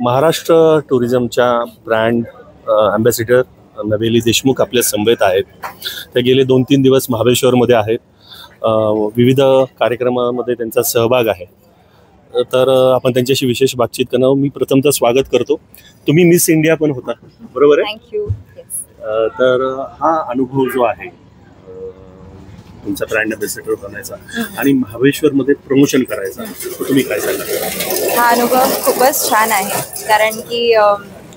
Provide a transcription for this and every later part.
Maharashtra टुरिझमच्या brand ambassador नवेली देशमुख आपल्या समवेत आहेत. ते गेले 2-3 दिवस महाबळेश्वरमध्ये आहेत. विविध कार्यक्रमामध्ये त्यांचा सहभाग आहे. तर आपण त्यांच्याशी विशेष बातचीत करणार. मी प्रथमतः स्वागत करतो. तुम्ही मिस इंडिया पण होता, बरोबर आहे? थँक्यू. तर हा अनुभव जो आहे तुमचा ब्रँड ॲम्बॅसिडर बनायचा आणि महाबळेश्वरमध्ये प्रमोशन करायचा, तुम्ही काय सांगाल? हा अनुभव खूपच छान आहे, कारण की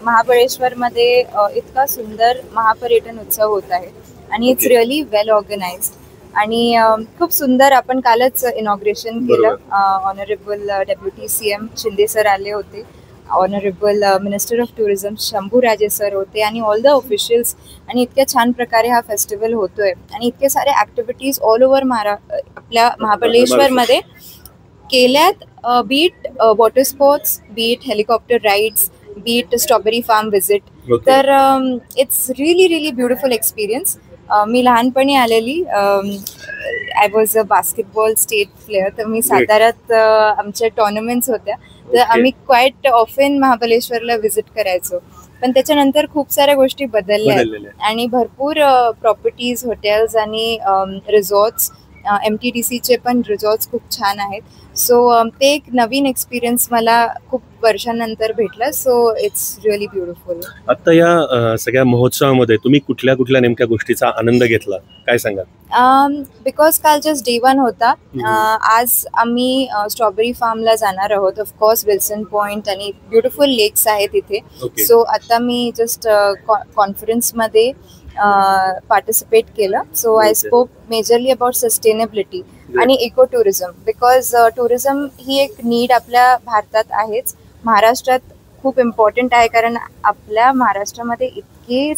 महाबळेश्वरमध्ये इतका सुंदर महापर्यटन उत्सव होत आहे आणि इट्स रिअली वेल ऑर्गनाइज आणि खूप सुंदर. आपण कालच इनॉग्रेशन केलं. Honourable deputy CM Shinde sir आले होते, honourable minister of tourism Shambhuraje sir होते आणि ऑल द ऑफिशियल्स. आणि इतक्या छान प्रकारे हा फेस्टिवल होतोय आणि इतके सारे ॲक्टिव्हिटीज ऑल ओव्हर आपल्या महाबळेश्वरमध्ये केल्यात. Be it water sports, be it helicopter rides, be it strawberry farm visit. तर इट्स रिअली ब्युटिफुल एक्सपिरियन्स. मी लहानपणी आलेली. I was a basketball state player. तर मी साताऱ्यात आमच्या टुर्नामेंट्स होत्या, तर आम्ही क्वाईट ऑफेन महाबळेश्वरला व्हिजिट करायचो. पण त्याच्यानंतर खूप साऱ्या गोष्टी बदलल्या आणि भरपूर प्रॉपर्टीज, हॉटेल्स आणि रिसॉर्ट्स, MTDCचे पण रिसॉर्ट्स खूप छान आहेत. सो ते एक नवीन एक्सपिरियन्स मला खूप वर्षांनंतर भेटला. So it's really beautiful. आता या सगळ्या महोत्सवामध्ये तुम्ही कुठल्या नेमक्या गोष्टीचा आनंद घेतला, काय सांगा? बिकॉज काल जस्ट Day 1 होता. आज आम्ही स्ट्रॉबेरी फार्मला जाणार आहोत. ऑफकोर्स विल्सन पॉइंट आणि ब्युटिफुल लेक्स आहेत इथे. सो आता मी जस्ट कॉन्फरन्समध्ये पार्टिसिपेट केलं. So I spoke majorly about sustainability आणि इको टुरिझम, बिकॉज टुरिझम ही एक नीड आपल्या भारतात आहेच. महाराष्ट्रात खूप इम्पॉर्टंट आहे, कारण आपल्या महाराष्ट्रामध्ये इतके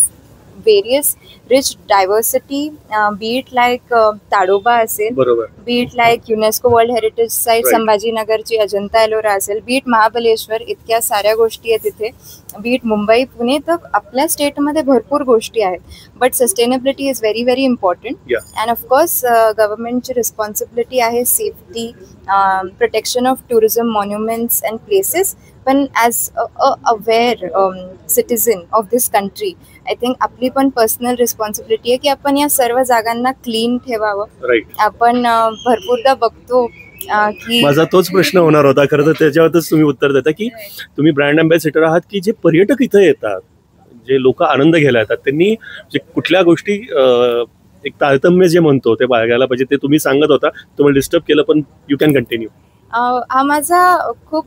various rich diversity, but like Tadoba असेल, but like UNESCO world heritage site संभाजीनगरची अजंता एलोरा असेल, बीट महाबळेश्वर, इतक्या साऱ्या गोष्टी आहेत तिथे, बीट मुंबई पुणे. तर आपल्या स्टेटमध्ये भरपूर गोष्टी आहेत. But sustainability is very important. And of course गव्हर्नमेंटची रिस्पॉन्सिबिलिटी आहे safety, protection of tourism monuments and places. पण as a aware citizen of this country, I think आपली पण पर्सनल रिस्पॉन्सिबिलिटी आहे की आपण या सर्व जागांना क्लीन ठेवावं. आपण भरपूरदा बघतो की, माझा तोच प्रश्न होणार होता खरं तर, त्याच्यावरच तुम्ही उत्तर देता की तुम्ही ब्रँड ॲम्बॅसिडर आहात, की जे पर्यटक इथे येतात, जे लोक आनंद घ्यायला येतात, त्यांनी जे कुठल्या गोष्टी एक तारतम्य जे म्हणतो ते बाळगायला पाहिजे. ते तुम्ही सांगत होता, तुम्हाला डिस्टर्ब केलं, पण यू कॅन कंटिन्यू. हा माझा खूप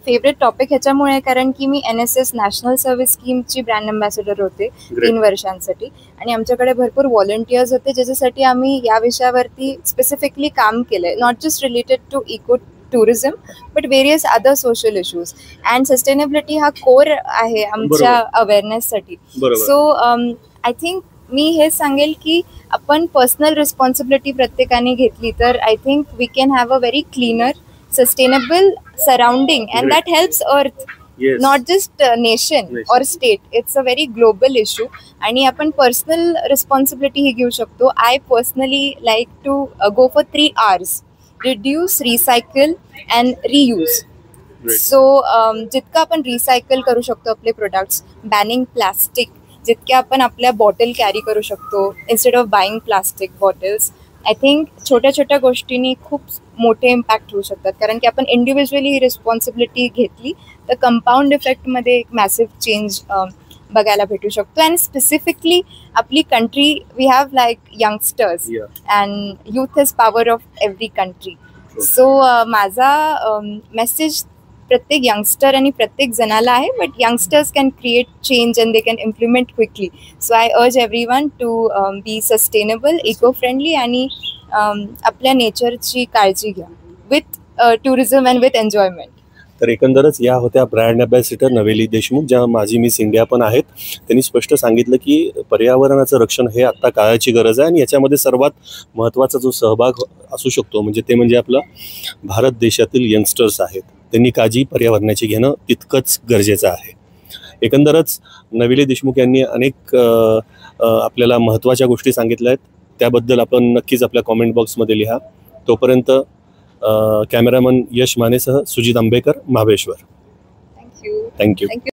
फेवरेट टॉपिक ह्याच्यामुळे, कारण की मी NSS नॅशनल सर्व्हिस स्कीमची ब्रँड ॲम्बॅसिडर होते 3 वर्षांसाठी आणि आमच्याकडे भरपूर व्हॉलंटियर्स होते, ज्याच्यासाठी आम्ही या विषयावरती स्पेसिफिकली काम केलंय. Not just related to eco tourism but various other social issues. And sustainability हा कोर आहे आमच्या अवेअरनेससाठी. सो आय थिंक मी हे सांगेल की आपण पर्सनल रिस्पॉन्सिबिलिटी प्रत्येकाने घेतली तर I think we can have a very cleaner, sustainable surrounding, and that helps earth, not just nation or state. It's a very global issue आणि आपण पर्सनल रिस्पॉन्सिबिलिटी ही घेऊ शकतो. I personally like to go for 3 R's: reduce, recycle and reuse. So जितकं आपण recycle करू शकतो आपले products, banning plastic, जितक्या आपण आपल्या बॉटल कॅरी करू शकतो instead of buying plastic bottles. I think छोट्या गोष्टींनी खूप मोठे इम्पॅक्ट होऊ शकतात, कारण की आपण इंडिव्हिज्युअली ही रिस्पॉन्सिबिलिटी घेतली तर कंपाऊंड इफेक्टमध्ये एक मॅसिव्ह चेंज बघायला भेटू शकतो. अँड स्पेसिफिकली आपली country, we have like youngsters and youth is power of every country. So माझा मेसेज प्रत्येक यंगस्टर आणि प्रत्येक जणाला आहे, but youngsters can create change and they can implement quickly. So I urge everyone to be sustainable, eco friendly आणि आपल्या नेचरची काळजी घ्या with tourism and with enjoyment. तर एकंदरच या होत्या ब्रँड ॲम्बॅसिडर नवेली देशमुख, ज्या माजी मिस इंडिया पण आहेत. त्यांनी स्पष्ट सांगितलं की पर्यावरणाचं रक्षण हे आत्ता काळाची गरज आहे आणि याच्यामध्ये सर्वात महत्त्वाचा जो सहभाग असू शकतो म्हणजे आपला भारत देशातील यंगस्टर्स आहेत. त्यांनी काळजी पर्यावरणाची घेणं तितकंच गरजेचं आहे. एकंदरच नवेली देशमुख यांनी अनेक आपल्याला महत्त्वाच्या गोष्टी सांगितल्या आहेत. त्याबद्दल आपण नक्कीच आपल्या कॉमेंट बॉक्समध्ये लिहा. तोपर्यंत कॅमेरामन यश मानेसह Sujit Ambekar, Mahabaleshwar. Thank you thank you. Thank you